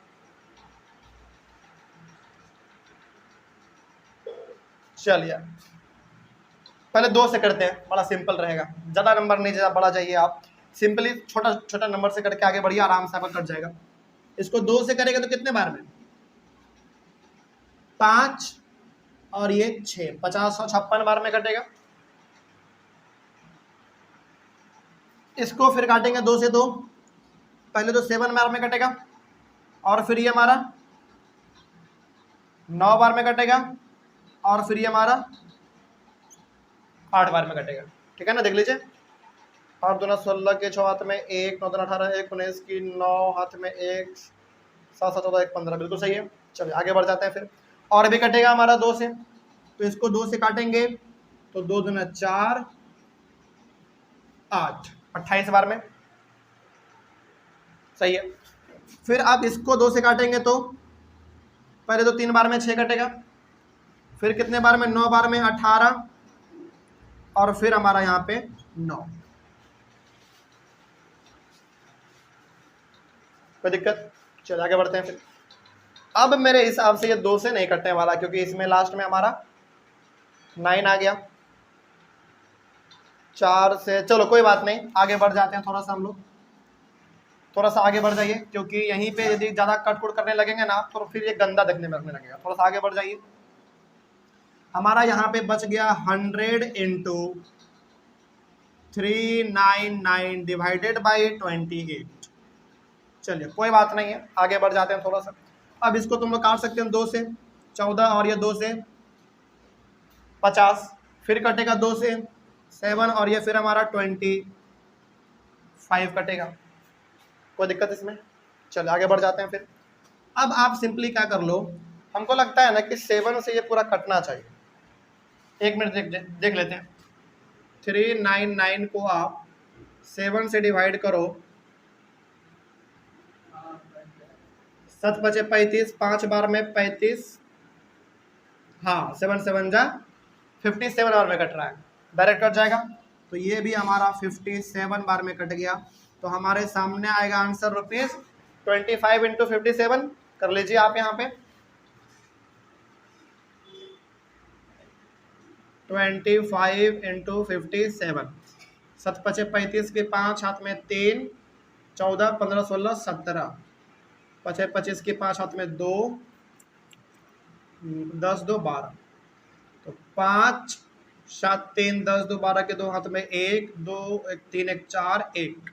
चलिए पहले 2 से करते हैं, बड़ा सिंपल रहेगा। ज़्यादा नंबर नहीं, ज़्यादा बड़ा चाहिए आप, सिंपली छोटा छोटा नंबर से करके आगे बढ़िए, आराम से आपका कट जाएगा। इसको 2 से करेगा तो कितने बार में? 5 और ये 6, 50-56 बार में कटेगा। इसको फिर काटेंगे 2 से 2, पहले तो 7 बार में कटेगा, और फिर ये हमारा 9 बार में कटेगा, और फिर ये हमारा 8 बार में कटेगा। ठीक है ना, देख लीजिए। 8 दूना 16 के 6 हाथ में 1, 9 दूना 18, 1 19 की 9 हाथ में 1, 7 7 14, 1 15, बिल्कुल सही है। चलिए आगे बढ़ जाते हैं। फिर और भी कटेगा हमारा 2 से, तो इसको 2 से काटेंगे तो 2 दूना 4, 8, 28 बार में, सही है। फिर अब इसको 2 से काटेंगे तो पहले तो 3 बार में 6 कटेगा, फिर कितने बार में? 9 बार में 18, और फिर हमारा यहाँ पे 9। कोई दिक्कत? चलिए आगे बढ़ते हैं। फिर अब मेरे हिसाब से ये 2 से नहीं कटने वाला, क्योंकि इसमें लास्ट में हमारा 9 आ गया। 4 से, चलो कोई बात नहीं, आगे बढ़ जाते हैं। थोड़ा सा हम लोग थोड़ा सा आगे बढ़ जाइए, क्योंकि यहीं पे यदि ज़्यादा कट करने लगेंगे ना तो फिर ये गंदा देखने में लगेगा। थोड़ा सा आगे बढ़ जाइए। हमारा यहाँ पे बच गया 100 इंटू 399 डिवाइडेड बाई 28। चलिए कोई बात नहीं है, आगे बढ़ जाते हैं थोड़ा सा। अब इसको तुम लोग काट सकते हो 2 से 14 और ये 2 से 50, फिर कटेगा 2 से 7 और ये फिर हमारा 25 कटेगा। कोई दिक्कत इसमें? चलो आगे बढ़ जाते हैं फिर। अब आप सिंपली क्या कर लो, हमको लगता है ना कि 7 से ये पूरा कटना चाहिए। एक मिनट देख लेते हैं। 399 को आप 7 से डिवाइड करो, 7 5 35, 5 बार में 35, हाँ 7 7 जा 57 बार में कट रहा है, डायरेक्ट कट जाएगा। तो ये भी हमारा 57 बार में कट गया। तो हमारे सामने आएगा आंसर ₹25 इंटू 57 कर लीजिए आप यहाँ पे 25 इंटू 57, 7 5 35 के 5 हाथ में 3, 14 15 16 17, 5 25 के 5 हाथ में 2, 10 2 12, तो 5 7 3 10 2 12 के 2 हाथ में 1 2 1 3 1 4 1,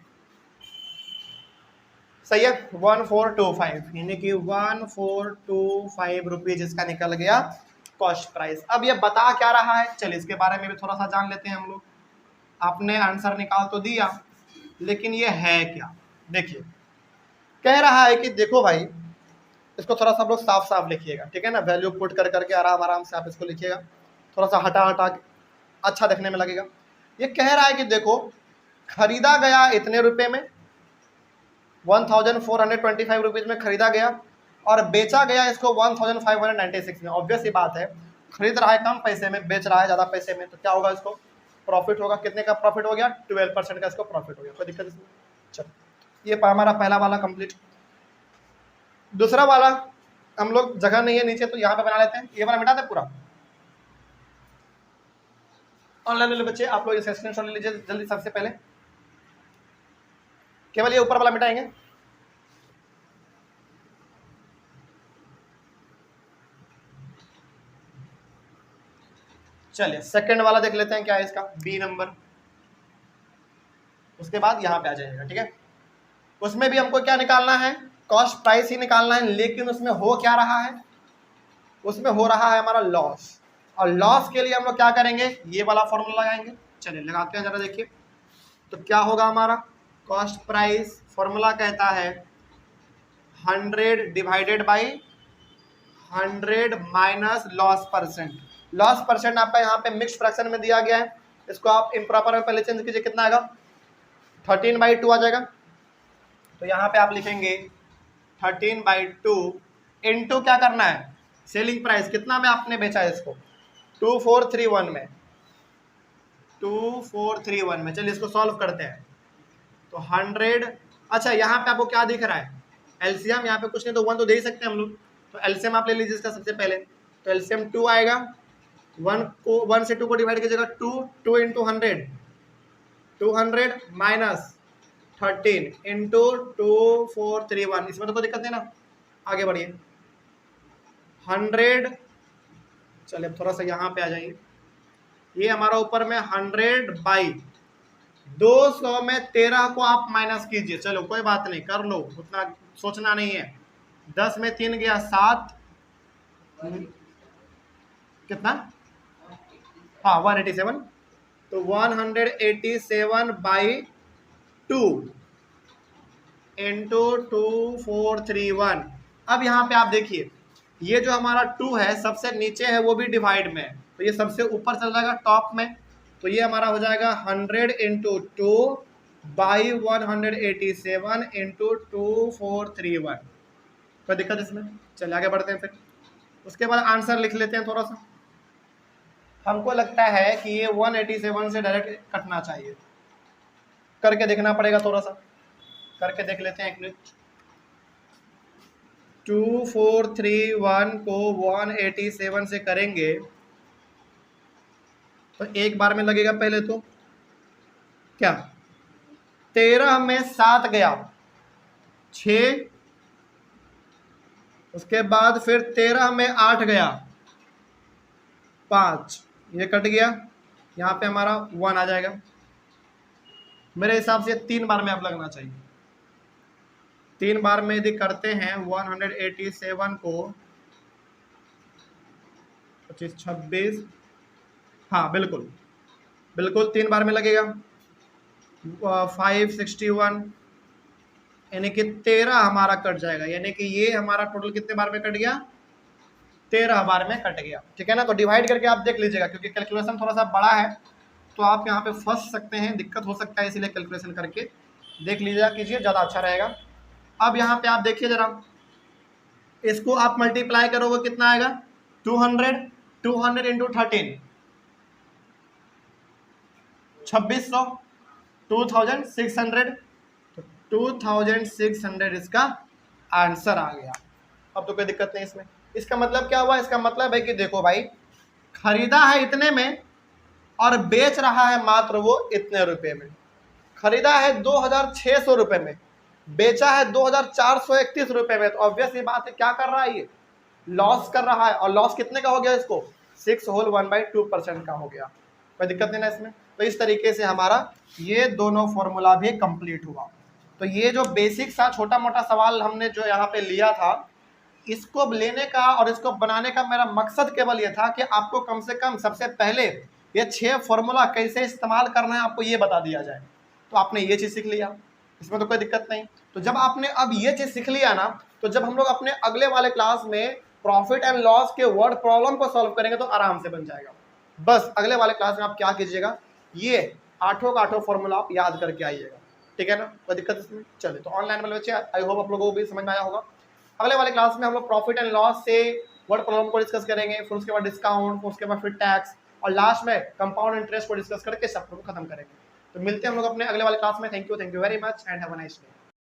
सही है। 1425 यानी कि 1425 रुपीज इसका निकल गया कॉस्ट प्राइस। अब ये बता क्या रहा है, चलिए इसके बारे में भी थोड़ा सा जान लेते हैं हम लोग। आपने आंसर निकाल तो दिया, लेकिन ये है क्या? देखिए कह रहा है कि देखो भाई, इसको थोड़ा सा आप लोग साफ साफ लिखिएगा, ठीक है ना। वैल्यू पुट कर करके आराम आराम से आप इसको लिखिएगा, थोड़ा सा हटा हटा के अच्छा देखने में लगेगा। ये कह रहा है कि देखो खरीदा गया इतने रुपए में, 1425 रुपीज में खरीदा गया और बेचा गया इसको 1596 में। ऑब्वियस ही बात है, खरीद रहा है कम पैसे में, बेच रहा है ज़्यादा पैसे में, तो क्या होगा, इसको प्रॉफिट होगा। कितने का प्रॉफिट हो गया? 12% का इसको प्रॉफिट हो गया। कोई दिक्कत इसमें? चलो ये हमारा पहला वाला कंप्लीट। दूसरा वाला हम लोग जगह नहीं है नीचे, तो यहाँ पे बना लेते हैं। ये वाला मिटा दे पूरा। ऑनलाइन वाले बच्चे आप लोग इसे स्क्रीनशॉट ले लीजिए जल्दी, सबसे पहले केवल ये ऊपर वाला मिटाएंगे। चलिए सेकंड वाला देख लेते हैं क्या है इसका, बी नंबर। उसके बाद यहाँ पे आ जाएगा, ठीक है। उसमें भी हमको क्या निकालना है? कॉस्ट प्राइस ही निकालना है, लेकिन उसमें हो क्या रहा है? उसमें हो रहा है हमारा लॉस, और लॉस के लिए हम लोग क्या करेंगे? ये वाला फॉर्मूला लगाएंगे। चलिए लगाते हैं, जरा देखिए तो क्या होगा हमारा कॉस्ट प्राइस। फॉर्मूला कहता है 100 divided by 100 minus loss percent. Loss percent आपका यहाँ पे मिक्स फ्रैक्शन में दिया गया है, इसको आप इम्प्रॉपर में पहले चेंज कीजिए। कितना आएगा? 13/2 आ जाएगा। तो यहाँ पे आप लिखेंगे 13/2 इंटू क्या करना है? सेलिंग प्राइस कितना में आपने बेचा है इसको? 2431 में, 2431 में। चलिए इसको सॉल्व करते हैं। तो 100, अच्छा यहाँ पे आपको क्या दिख रहा है? एलसीएम। यहाँ पे कुछ नहीं तो 1 तो दे ही सकते हैं हम लोग, तो एलसीएम आप ले लीजिए इसका सबसे पहले। तो एलसीएम 2 आएगा, 1 से 2 को डिवाइड कीजिएगा, 2 इंटू 100, 200 माइनस 13 इंटू 2431। इसमें तो कोई दिक्कत नहीं ना, आगे बढ़िए। 100, चलिए थोड़ा सा यहाँ पे आ जाइए। ये हमारा ऊपर में 100/200 में 13 को आप माइनस कीजिए। चलो कोई बात नहीं, कर लो, उतना सोचना नहीं है। 10 में 3 गया 7, कितना? हाँ 187। तो 187/2 इंटू 2431। अब यहाँ पे आप देखिए, ये जो हमारा 2 है सबसे नीचे है, वो भी डिवाइड में है, तो ये सबसे ऊपर चल जाएगा टॉप में। तो ये हमारा हो जाएगा 100 इंटू 2/187 इंटू 2431। कोई दिक्कत इसमें? चलिए आगे बढ़ते हैं फिर। उसके बाद आंसर लिख लेते हैं थोड़ा सा। हमको लगता है कि ये 187 से डायरेक्ट कटना चाहिए, करके देखना पड़ेगा, थोड़ा सा करके देख लेते हैं एक मिनट। 2431 को 187 से करेंगे तो एक बार में लगेगा। पहले तो क्या, 13 में 7 गया 6, उसके बाद फिर 13 में 8 गया 5, ये कट गया, यहाँ पे हमारा 1 आ जाएगा। मेरे हिसाब से 3 बार में आप लगना चाहिए। 3 बार में यदि करते हैं 187 को 25 26, हाँ बिल्कुल बिल्कुल 3 बार में लगेगा 561, यानी कि 13 हमारा कट जाएगा, यानी कि ये हमारा टोटल कितने बार में कट गया, 13 बार में कट गया। ठीक है ना, तो डिवाइड करके आप देख लीजिएगा, क्योंकि कैलकुलेशन थोड़ा सा बड़ा है तो आप यहाँ पे फंस सकते हैं, दिक्कत हो सकता है, इसीलिए कैलकुलेशन करके देख लीजिएगा, कीजिए, ज़्यादा अच्छा रहेगा। अब यहाँ पे आप देखिए जरा, इसको आप मल्टीप्लाई करोगे कितना आएगा, 200 इंटू 13, 2600, 2600, तो 2600 इसका आंसर आ गया। अब तो कोई दिक्कत नहीं इसमें। इसका मतलब क्या हुआ, इसका मतलब है कि देखो भाई, खरीदा है इतने में और बेच रहा है मात्र वो इतने रुपए में। खरीदा है 2600 रुपए में, बेचा है 2431 रुपए में, तो ऑब्वियस ये बात है क्या कर रहा है, ये लॉस कर रहा है। और लॉस कितने का हो गया, इसको 6 होल 1/2% का हो गया। कोई दिक्कत नहीं ना इसमें। तो इस तरीके से हमारा ये दोनों फॉर्मूला भी कंप्लीट हुआ। तो ये जो बेसिक सा छोटा मोटा सवाल हमने जो यहाँ पे लिया था, इसको लेने का और इसको बनाने का मेरा मकसद केवल ये था कि आपको कम से कम सबसे पहले ये 6 फॉर्मूला कैसे इस्तेमाल करना है आपको ये बता दिया जाए। तो आपने ये चीज़ सीख लिया, इसमें तो कोई दिक्कत नहीं। तो जब आपने अब ये चीज़ सीख लिया ना, तो जब हम लोग अपने अगले वाले क्लास में प्रॉफिट एंड लॉस के वर्ड प्रॉब्लम को सॉल्व करेंगे तो आराम से बन जाएगा। बस अगले वाले क्लास में आप क्या कीजिएगा, ये 8 का 8 फॉर्मूला आप याद करके आइएगा। ठीक है ना, कोई दिक्कत इसमें। चलिए, तो ऑनलाइन वाले बच्चे, आई होप आप लोगों को भी समझ में आया होगा। अगले वाले क्लास में हम लोग प्रॉफिट एंड लॉस से वर्ड प्रॉब्लम को डिस्कस करेंगे, फिर उसके बाद डिस्काउंट, उसके बाद फिर टैक्स, और लास्ट में कंपाउंड इंटरेस्ट को डिस्कस करके सब खत्म करेंगे। तो मिलते हैं हम लोग अपने अगले वाले क्लास में। Thank you very much and have a nice day.